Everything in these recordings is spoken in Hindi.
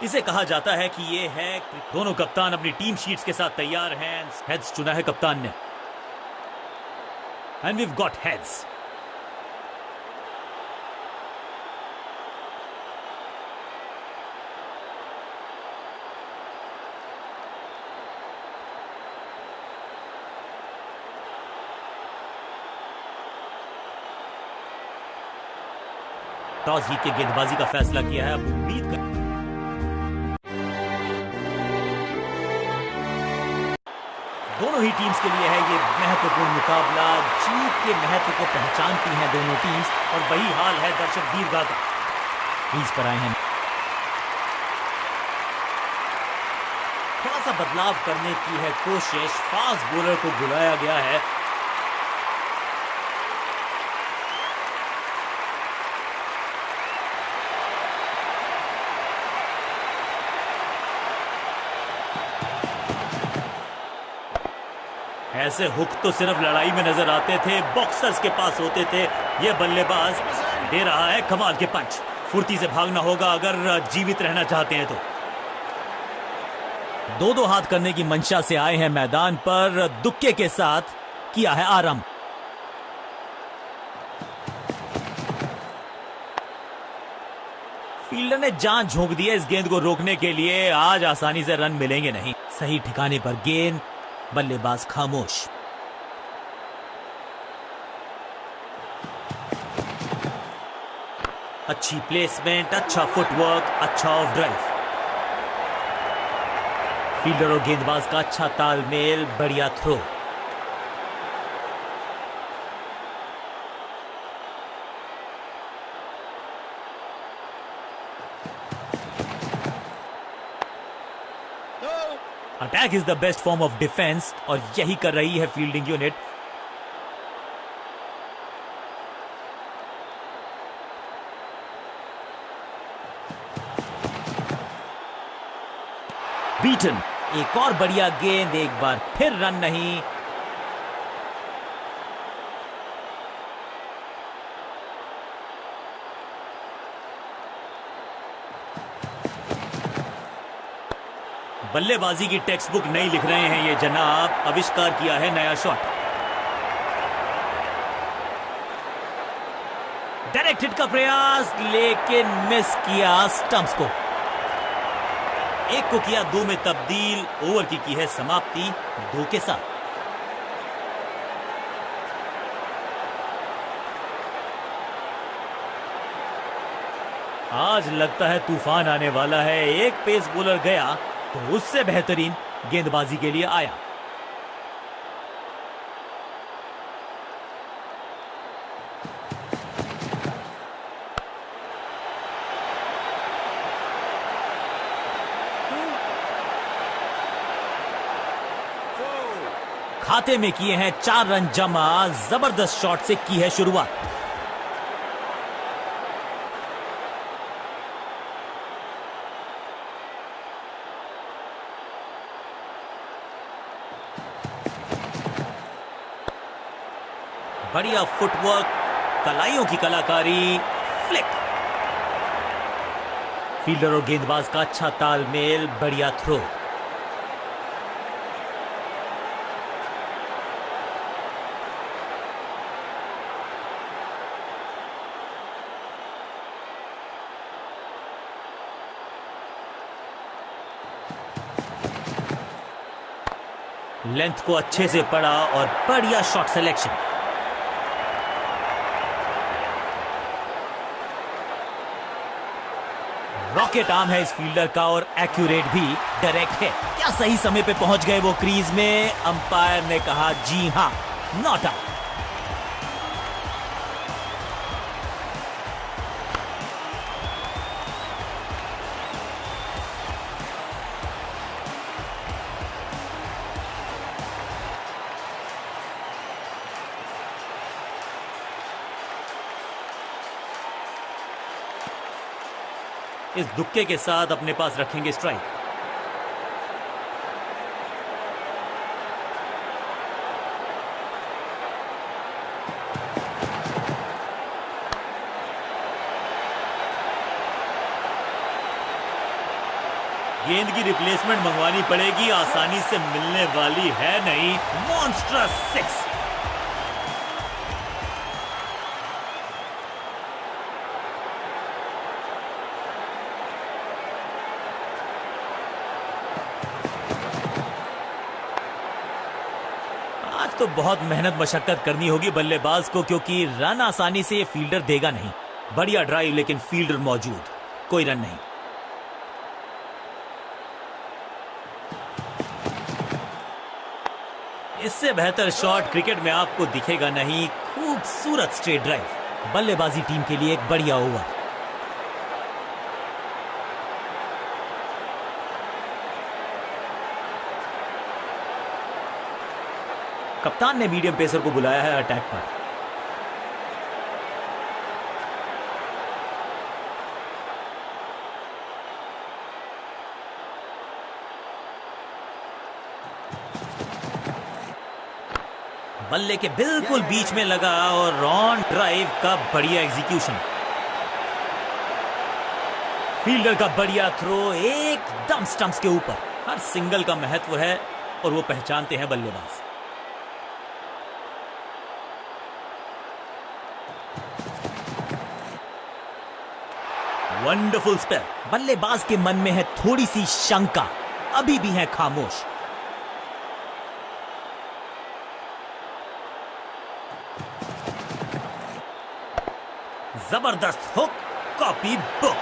इसे कहा जाता है कि ये है। दोनों कप्तान अपनी टीम शीट्स के साथ तैयार हैं। हेड्स चुना है कप्तान ने, and we've got heads. Toss जीत के गेंदबाजी का फैसला किया है। अब उम्मीद कर दोनों ही टीम्स के लिए है ये महत्वपूर्ण मुकाबला। जीत के महत्व को पहचानती हैं दोनों टीम्स, और वही हाल है दर्शक दीर्घा का। क्रीज पर आए हैं। थोड़ा सा बदलाव करने की है कोशिश। फास्ट बॉलर को बुलाया गया है। ऐसे हुक तो सिर्फ लड़ाई में नजर आते थे, बॉक्सर्स के पास होते थे। यह बल्लेबाज दे रहा है कमाल के पंच। फुर्ती से भागना होगा अगर जीवित रहना चाहते हैं तो। दो दो हाथ करने की मंशा से आए हैं मैदान पर। दुक्के के साथ किया है आरंभ। फील्डर ने जान झोंक दी है इस गेंद को रोकने के लिए। आज आसानी से रन मिलेंगे नहीं। सही ठिकाने पर गेंद, बल्लेबाज खामोश। अच्छी प्लेसमेंट, अच्छा फुटवर्क, अच्छा ऑफ ड्राइव। फील्डर और गेंदबाज का अच्छा तालमेल, बढ़िया throw. Attack is the best form of defence, और यही कर रही है फील्डिंग यूनिट। बीटन, एक और बढ़िया गेंद, एक बार फिर रन नहीं। बल्लेबाजी की टेक्स्ट बुक नहीं लिख रहे हैं ये जनाब। आविष्कार किया है नया शॉट। डायरेक्ट हिट का प्रयास, लेकिन मिस किया स्टंप्स को। एक को किया दो में तब्दील। ओवर की है समाप्ति 2 के साथ। आज लगता है तूफान आने वाला है। एक पेस बॉलर गया तो उससे बेहतरीन गेंदबाजी के लिए आया। खाते में किए हैं 4 रन जमा। जबरदस्त शॉट से की है शुरुआत। बढ़िया फुटवर्क, कलाइयों की कलाकारी, फ्लिक। फील्डर और गेंदबाज का अच्छा तालमेल, बढ़िया थ्रो। लेंथ को अच्छे से पड़ा और बढ़िया शॉट सिलेक्शन। रॉकेट आर्म है इस फील्डर का, और एक्यूरेट भी, डायरेक्ट है। क्या सही समय पे पहुंच गए वो क्रीज में। अंपायर ने कहा जी हां, नॉट आउट। इस दुक्के के साथ अपने पास रखेंगे स्ट्राइक। गेंद की रिप्लेसमेंट मंगवानी पड़ेगी, आसानी से मिलने वाली है नहीं। Monstrous six. आज तो बहुत मेहनत मशक्कत करनी होगी बल्लेबाज को, क्योंकि रन आसानी से ये फील्डर देगा नहीं। बढ़िया ड्राइव, लेकिन फील्डर मौजूद, कोई रन नहीं। इससे बेहतर शॉट क्रिकेट में आपको दिखेगा नहीं। खूबसूरत स्ट्रेट ड्राइव। बल्लेबाजी टीम के लिए एक बढ़िया ओवर। कप्तान ने मीडियम पेसर को बुलाया है अटैक पर। बल्ले के बिल्कुल बीच में लगा और रॉन ड्राइव का बढ़िया एग्जीक्यूशन। फील्डर का बढ़िया थ्रो एकदम स्टंप्स के ऊपर। हर सिंगल का महत्व है और वो पहचानते हैं बल्लेबाज। Wonderful spell. बल्लेबाज के मन में है थोड़ी सी शंका, अभी भी है खामोश। जबरदस्त hook, copy book.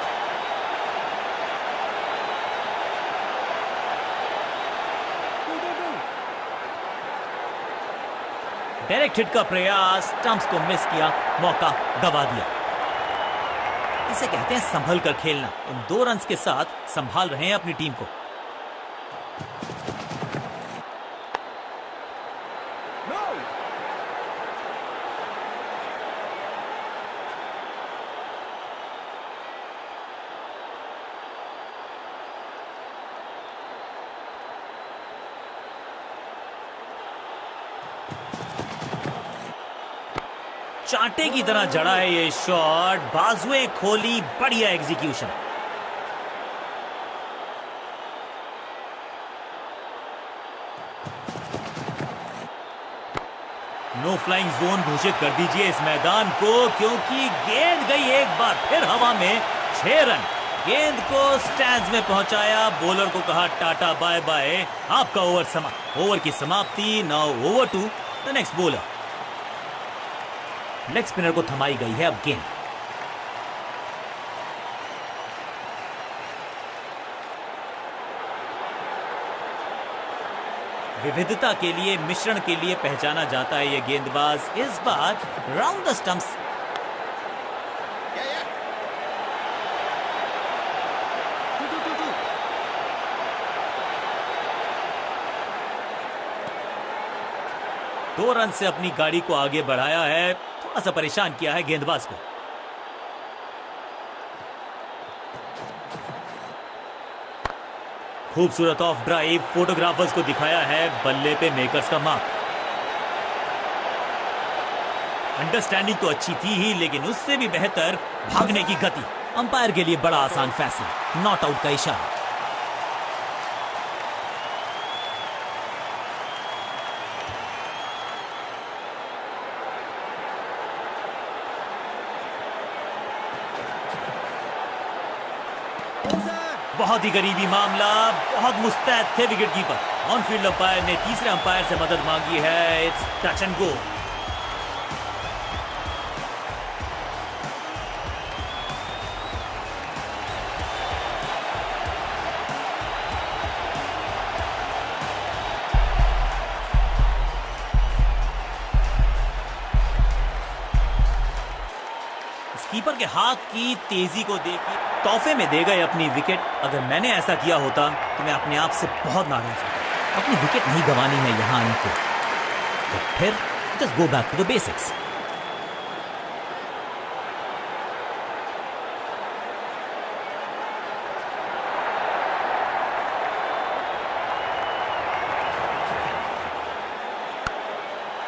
Direct hit का प्रयास, स्टंप्स को मिस किया, मौका गवा दिया। इसे कहते हैं संभल कर खेलना। इन 2 रन्स के साथ संभाल रहे हैं अपनी टीम को। चांटे की तरह जड़ा है ये शॉट, बाजुएं खोली, बढ़िया एग्जीक्यूशन। नो फ्लाइंग जोन घोषित कर दीजिए इस मैदान को, क्योंकि गेंद गई एक बार फिर हवा में। 6 रन। गेंद को स्टैंड्स में पहुंचाया, बॉलर को कहा टाटा बाय बाय, आपका ओवर समाप्त। ओवर की समाप्ति। Now over to the next bowler. Leg spinner को थमाई गई है अब गेंद। विविधता के लिए, मिश्रण के लिए पहचाना जाता है ये गेंदबाज। इस बार राउंड द स्टंप्स। दो रन से अपनी गाड़ी को आगे बढ़ाया है, थोड़ा सा परेशान किया है गेंदबाज को। खूबसूरत ऑफ ड्राइव, फोटोग्राफर्स को दिखाया है बल्ले पे मेकर्स का मार्क। अंडरस्टैंडिंग तो अच्छी थी ही, लेकिन उससे भी बेहतर भागने की गति। अंपायर के लिए बड़ा आसान फैसला, नॉट आउट का इशारा। बहुत ही करीबी मामला, बहुत मुस्तैद थे wicket keeper. On field umpire ने तीसरे अंपायर से मदद मांगी है। It's touch and go. Keeper के हाथ की तेजी को देखिए, तोहफे में दे गए अपनी विकेट। अगर मैंने ऐसा किया होता तो मैं अपने आप से बहुत नाराज होता। अपनी विकेट नहीं गंवानी है यहां इनको, तो फिर just go back to the basics.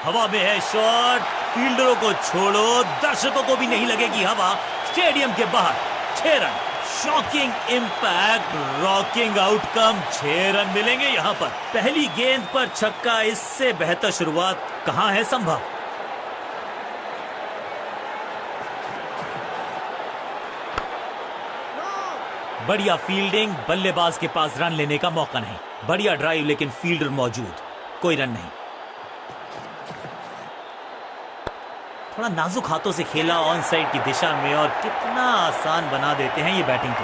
हवा में है शॉट, फील्डरों को छोड़ो, दर्शकों को भी नहीं लगेगी हवा। स्टेडियम के बाहर 6 run, shocking impact, rocking outcome. 6 run मिलेंगे यहां पर। पहली गेंद पर छक्का, इससे बेहतर शुरुआत कहां है संभव। बढ़िया फील्डिंग, बल्लेबाज के पास रन लेने का मौका नहीं। बढ़िया ड्राइव लेकिन फील्डर मौजूद, कोई रन नहीं। थोड़ा नाजुक हाथों से खेला ऑन साइड की दिशा में, और कितना आसान बना देते हैं ये बैटिंग को।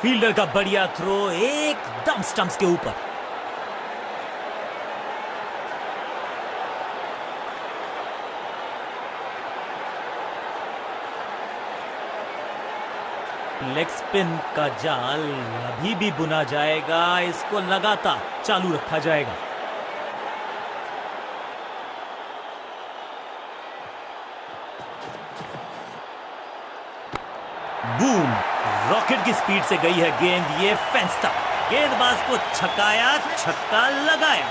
फील्डर का बढ़िया थ्रो एकदम स्टंप्स के ऊपर। लेग स्पिन का जाल अभी भी बुना जाएगा, इसको लगातार चालू रखा जाएगा। बूम, रॉकेट की स्पीड से गई है गेंद, ये फेंस तक। गेंदबाज को छकाया, छक्का लगाया।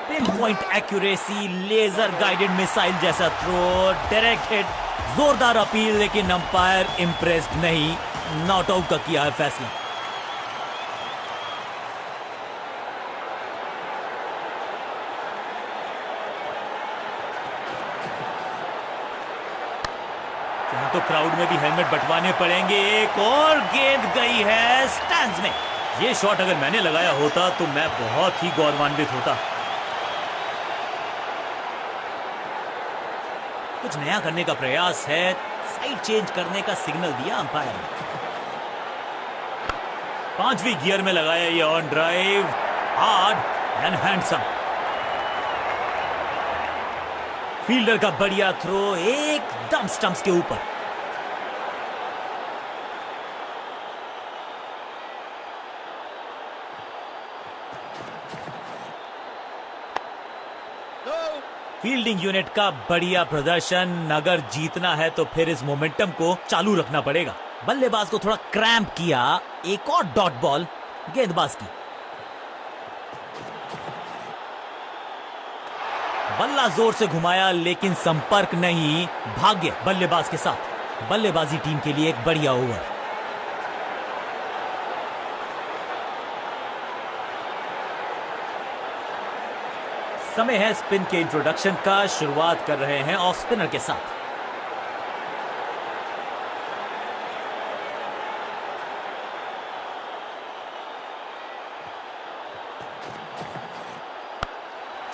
Pinpoint accuracy, laser guided missile जैसा थ्रो, डायरेक्ट हिट, जोरदार अपील, लेकिन अंपायर इंप्रेस्ड नहीं। नॉट आउट का किया है फैसला। यहां तो क्राउड में भी हेलमेट बंटवाने पड़ेंगे। एक और गेंद गई है स्टैंड्स में। ये शॉट अगर मैंने लगाया होता तो मैं बहुत ही गौरवान्वित होता। कुछ नया करने का प्रयास है, साइड चेंज करने का सिग्नल दिया अंपायर ने। 5वीं गियर में लगाया ये on drive, hard and handsome. Fielder का बढ़िया थ्रो एकदम स्टंप्स के ऊपर। फील्डिंग यूनिट का बढ़िया प्रदर्शन। अगर जीतना है तो फिर इस मोमेंटम को चालू रखना पड़ेगा। बल्लेबाज को थोड़ा क्रैम्प किया, एक और डॉट बॉल गेंदबाज की। बल्ला जोर से घुमाया लेकिन संपर्क नहीं। भाग्य बल्लेबाज के साथ। बल्लेबाजी टीम के लिए एक बढ़िया ओवर। समय है स्पिन के इंट्रोडक्शन का। शुरुआत कर रहे हैं ऑफ स्पिनर के साथ।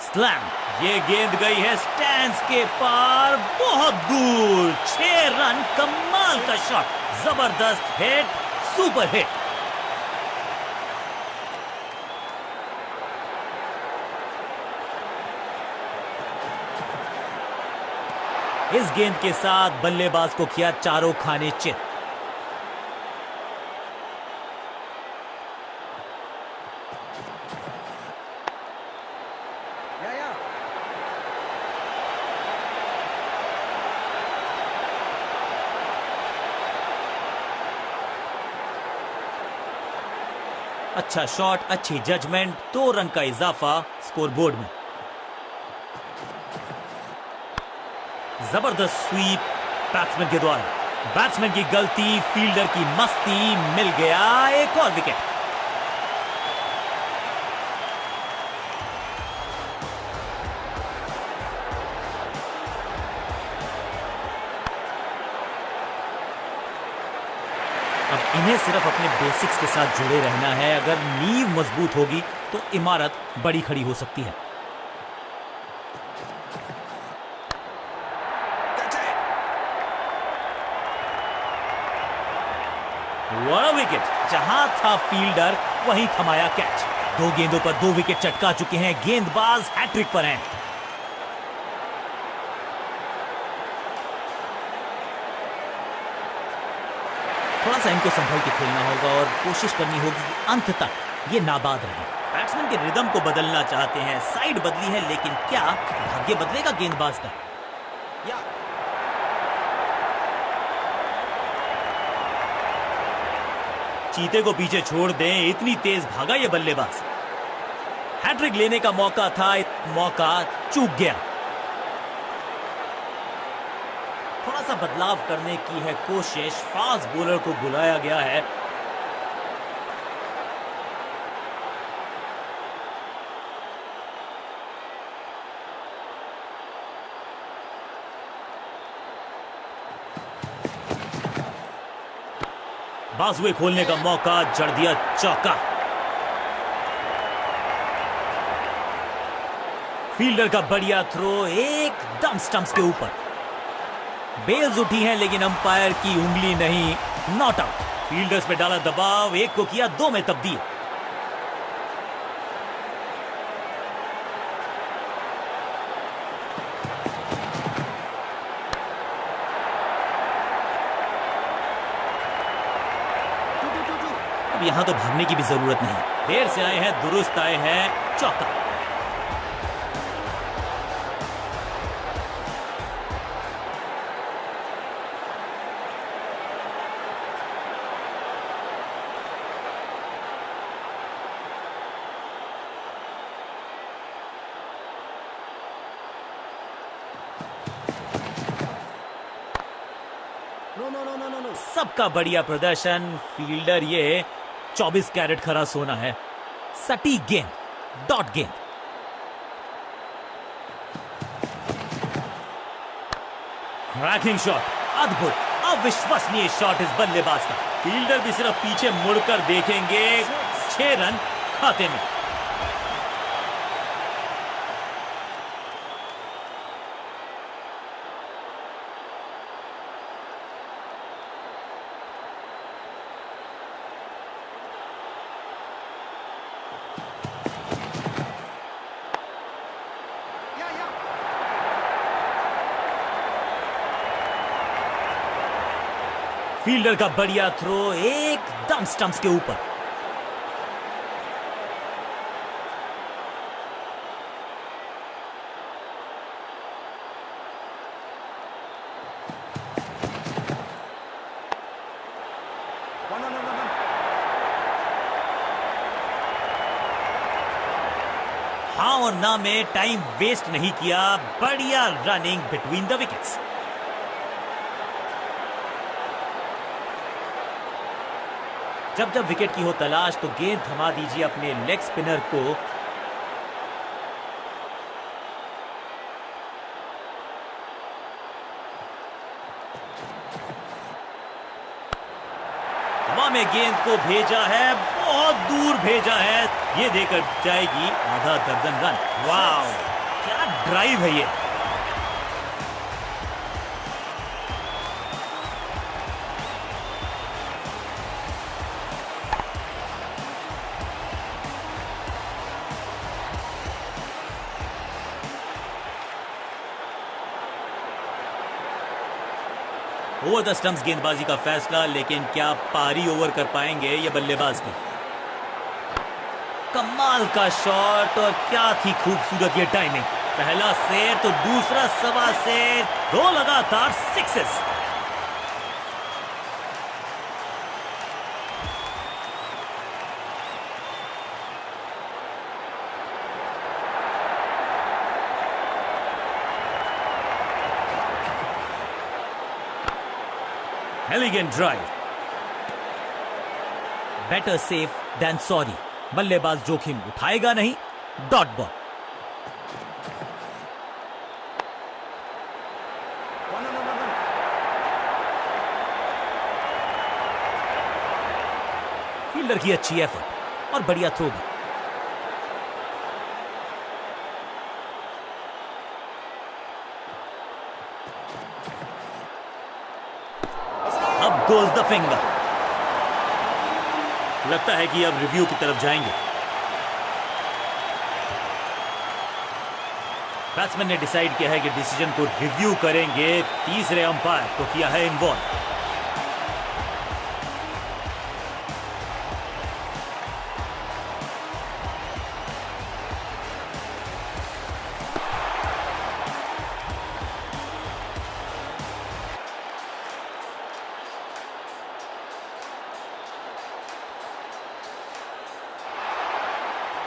स्लैम, ये गेंद गई है स्टैंड्स के पार, बहुत दूर। 6 रन, कमाल का शॉट, जबरदस्त हिट, सुपर हिट। इस गेंद के साथ बल्लेबाज को किया चारों खाने चित। अच्छा शॉट, अच्छी जजमेंट, 2 रन का इजाफा स्कोरबोर्ड में। जबरदस्त स्वीप बैट्समैन के द्वारा। बैट्समैन की गलती, फील्डर की मस्ती, मिल गया एक और विकेट। अब इन्हें सिर्फ अपने बेसिक्स के साथ जुड़े रहना है। अगर नींव मजबूत होगी तो इमारत बड़ी खड़ी हो सकती है। बड़ा विकेट, जहां था फील्डर वहीं थमाया कैच। 2 गेंदों पर 2 विकेट चटका चुके हैं। गेंदबाज हैट्रिक पर हैं। थोड़ा सा इनको संभल के खेलना होगा और कोशिश करनी होगी कि अंत तक ये नाबाद रहे। बैट्समैन के रिदम को बदलना चाहते हैं, साइड बदली है, लेकिन क्या भाग्य बदलेगा गेंदबाज का? चीते को पीछे छोड़ दें, इतनी तेज भागा ये बल्लेबाज। हैट्रिक लेने का मौका था, मौका चूक गया। थोड़ा सा बदलाव करने की है कोशिश, फास्ट बॉलर को बुलाया गया है। बाजुए खोलने का मौका, जड़ दिया चौका। फील्डर का बढ़िया थ्रो एकदम स्टंप्स के ऊपर। बेल्स उठी हैं लेकिन अंपायर की उंगली नहीं, नॉट आउट। फील्डर्स पे डाला दबाव, एक को किया 2 में तब्दील। अब यहां तो भागने की भी जरूरत नहीं, देर से आए हैं, दुरुस्त आए हैं, चौका। सबका बढ़िया प्रदर्शन। फील्डर ये 24 कैरेट खरा सोना है। सटीक गेंद, डॉट गेंद। क्रैकिंग शॉट, अद्भुत, अविश्वसनीय शॉट इस बल्लेबाज का। फील्डर भी सिर्फ पीछे मुड़कर देखेंगे, 6 रन खाते में। फील्डर का बढ़िया थ्रो एकदम स्टंप्स के ऊपर। हाँ और ना में टाइम वेस्ट नहीं किया, बढ़िया रनिंग बिटवीन द विकेट्स। जब जब विकेट की हो तलाश तो गेंद थमा दीजिए अपने लेग स्पिनर को। हवा में गेंद को भेजा है, बहुत दूर भेजा है, ये देकर जाएगी आधा दर्जन रन। वाह, क्या ड्राइव है ये। ओवर द स्टंप्स गेंदबाजी का फैसला, लेकिन क्या पारी ओवर कर पाएंगे ये बल्लेबाज की। कमाल का शॉट, और क्या थी खूबसूरत ये टाइमिंग। पहला शेर तो दूसरा सवा शेर, 2 लगातार sixes. Elegant drive, better safe than sorry. बल्लेबाज जोखिम उठाएगा नहीं, डॉट बॉल। फील्डर की अच्छी एफर्ट और बढ़िया थ्रो भी। Goes the finger. लगता है कि अब रिव्यू की तरफ जाएंगे। बैट्समैन ने डिसाइड किया है कि डिसीजन को रिव्यू करेंगे। तीसरे अंपायर को किया है इन्वॉल्व।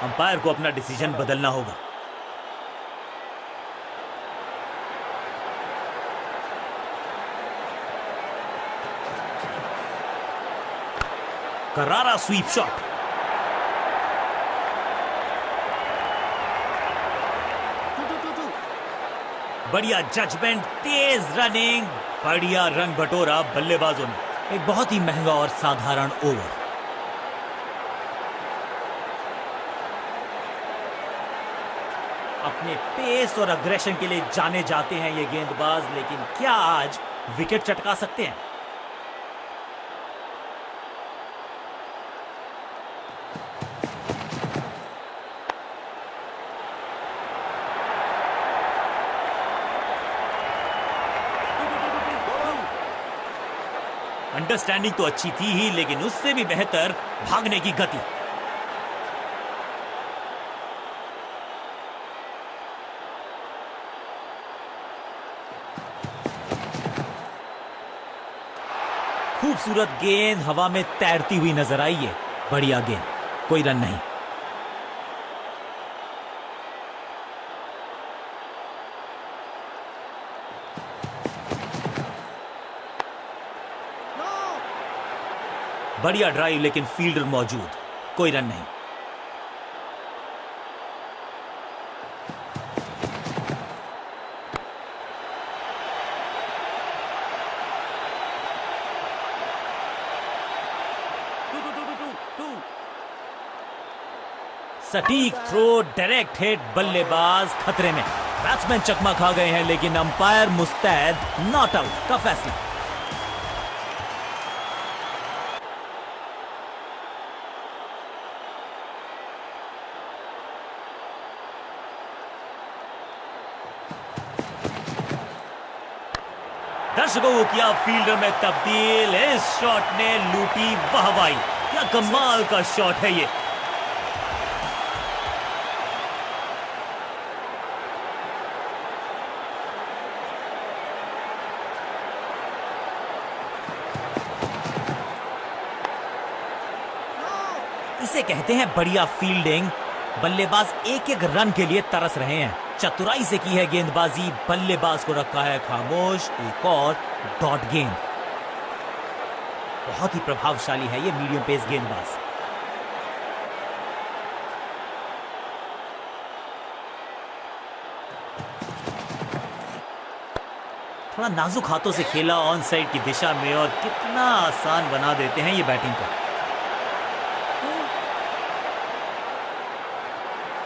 अंपायर को अपना डिसीजन बदलना होगा। करारा स्वीप शॉट। बढ़िया जजमेंट, तेज रनिंग, बढ़िया रंग बटोरा बल्लेबाजों ने। एक बहुत ही महंगा और साधारण ओवर। अपने पेस और अग्रेशन के लिए जाने जाते हैं ये गेंदबाज, लेकिन क्या आज विकेट चटका सकते हैं? अंडरस्टैंडिंग तो अच्छी थी ही, लेकिन उससे भी बेहतर भागने की गति। खूबसूरत गेंद हवा में तैरती हुई नजर आई है। बढ़िया गेंद, कोई रन नहीं। बढ़िया ड्राइव, लेकिन फील्डर मौजूद, कोई रन नहीं। सटीक थ्रो, डायरेक्ट हिट, बल्लेबाज खतरे में। बैट्समैन चकमा खा गए हैं, लेकिन अंपायर मुस्तैद, नॉट आउट का फैसला। दर्शकों को किया फील्डर में तब्दील। इस शॉट ने लूटी वाहवाही। क्या कमाल का शॉट है ये। इसे कहते हैं बढ़िया फील्डिंग। बल्लेबाज एक एक रन के लिए तरस रहे हैं। चतुराई से की है गेंदबाजी, बल्लेबाज को रखा है खामोश। एक और डॉट गेंद। बहुत ही प्रभावशाली है ये मीडियम पेस गेंदबाज। थोड़ा नाजुक हाथों से खेला ऑन साइड की दिशा में, और कितना आसान बना देते हैं ये बैटिंग को।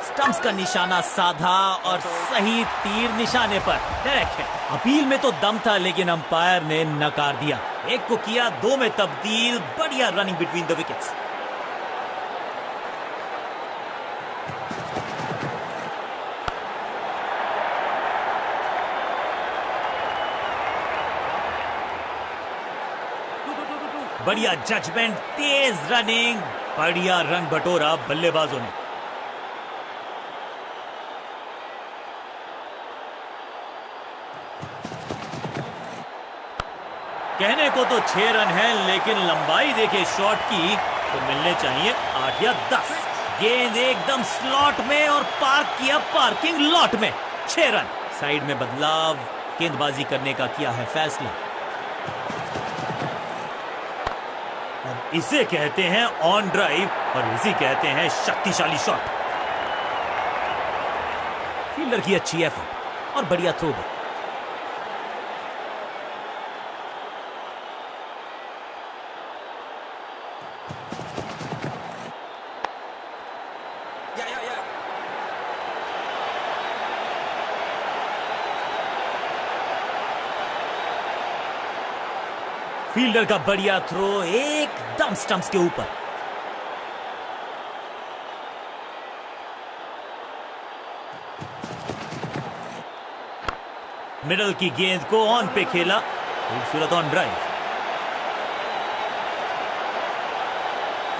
स्टंप्स का निशाना साधा और सही तीर निशाने पर, डायरेक्ट है। अपील में तो दम था, लेकिन अंपायर ने नकार दिया। एक को किया दो में तब्दील। बढ़िया रनिंग बिटवीन द विकेट्स। बढ़िया जजमेंट, तेज रनिंग, बढ़िया रंग बटोरा बल्लेबाजों ने। कहने को तो 6 रन है, लेकिन लंबाई देखे शॉट की तो मिलने चाहिए 8 या 10। गेंद एकदम स्लॉट में और पार्क किया पार्किंग लॉट में। 6 रन। साइड में बदलाव, गेंदबाजी करने का किया है फैसला। और इसे कहते हैं ऑन ड्राइव, और इसे कहते हैं शक्तिशाली शॉट। फील्डर की अच्छी एफर्ट और बढ़िया थ्रो भी। फील्डर का बढ़िया थ्रो, एकदम स्टंप्स के ऊपर। मिडल की गेंद को ऑन पे खेला, खूबसूरत ऑन ड्राइव।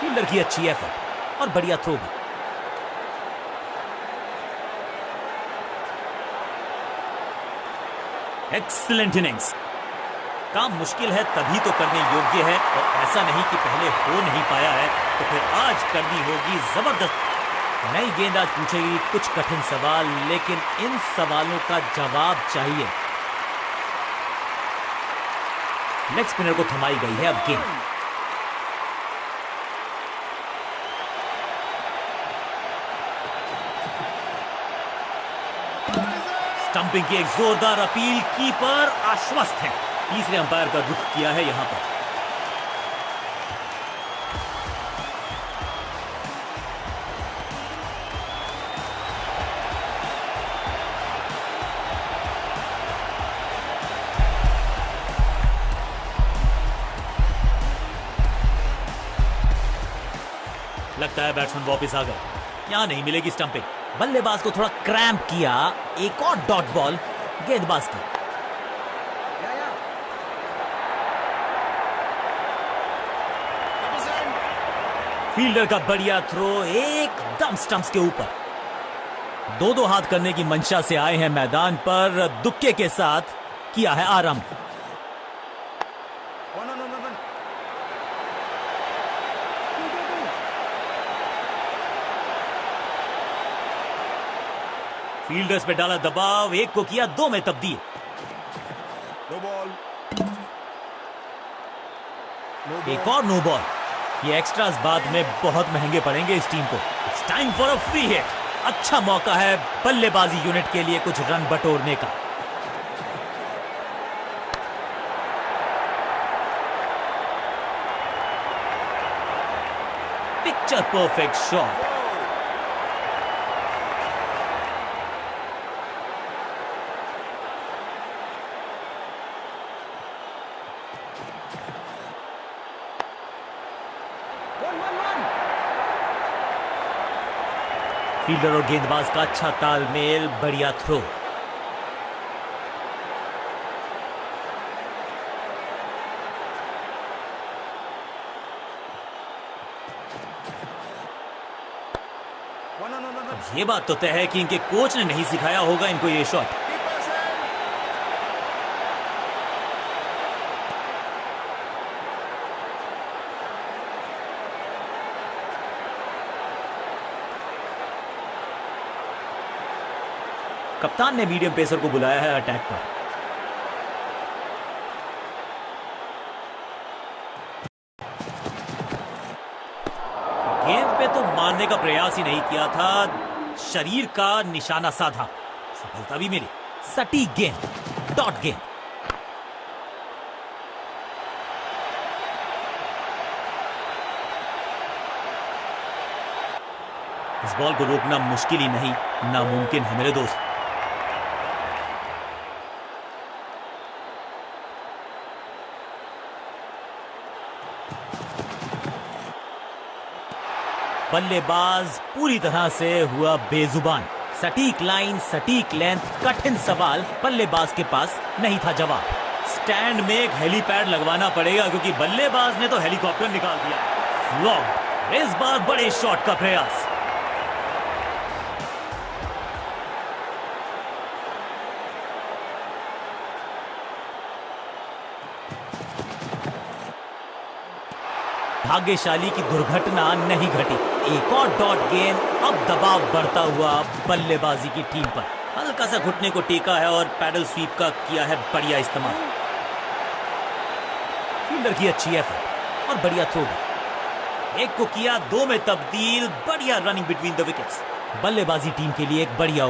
फील्डर की अच्छी एफर्ट और बढ़िया थ्रो भी। Excellent innings. काम मुश्किल है तभी तो करने योग्य है, और ऐसा नहीं कि पहले हो नहीं पाया है तो फिर आज करनी होगी जबरदस्त। नई गेंद आज पूछेगी कुछ कठिन सवाल, लेकिन इन सवालों का जवाब चाहिए। लेग स्पिनर को थमाई गई है अब गेंद। स्टंपिंग की एक जोरदार अपील, कीपर आश्वस्त है। तीसरे अंपायर का रुख किया है यहां पर। लगता है बैट्समैन वापस आ गए। यहां नहीं मिलेगी स्टंपिंग। बल्लेबाज को थोड़ा क्रैम्प किया। एक और डॉट बॉल गेंदबाज की। फील्डर का बढ़िया थ्रो एकदम स्टंप्स के ऊपर। दो हाथ करने की मंशा से आए हैं मैदान पर, दुक्के के साथ किया है आरंभ। फील्डर्स पे डाला दबाव, एक को किया दो में तब्दील। एक और नो बॉल। ये एक्स्ट्रास बाद में बहुत महंगे पड़ेंगे इस टीम को। It's time for a free hit. अच्छा मौका है बल्लेबाजी यूनिट के लिए कुछ रन बटोरने का। Picture perfect shot. फील्डर और गेंदबाज का अच्छा तालमेल, बढ़िया थ्रो। ये बात तो तय है कि इनके कोच ने नहीं सिखाया होगा इनको ये शॉट। कप्तान ने मीडियम पेसर को बुलाया है अटैक पर। गेंद पे तो मारने का प्रयास ही नहीं किया था, शरीर का निशाना साधा, सफलता भी मिली। सटीक गेंद, डॉट गेंद। इस बॉल को रोकना मुश्किल ही नहीं, नामुमकिन है मेरे दोस्त। बल्लेबाज पूरी तरह से हुआ बेजुबान। सटीक लाइन, सटीक लेंथ, कठिन सवाल, बल्लेबाज के पास नहीं था जवाब। स्टैंड में एक हेलीपैड लगवाना पड़ेगा क्योंकि बल्लेबाज ने तो हेलीकॉप्टर निकाल दिया। फ्लॉप। इस बार बड़े शॉट का प्रयास। भाग्यशाली की दुर्घटना नहीं घटी। एक और डॉट गेंद। अब दबाव बढ़ता हुआ बल्लेबाजी की टीम पर। हल्का सा घुटने को टेका है और पैडल स्वीप का किया है बढ़िया इस्तेमाल। फील्डर की अच्छी एफर्ट और बढ़िया थ्रो भी। एक को किया दो में तब्दील, बढ़िया रनिंग बिटवीन द विकेट्स। बल्लेबाजी टीम के लिए एक बढ़िया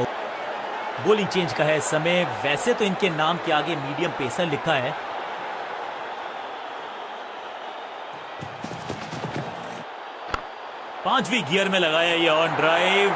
बॉलिंग चेंज का है समय। वैसे तो इनके नाम के आगे मीडियम पेसर लिखा है। पांचवी गियर में लगाया ये ऑन ड्राइव।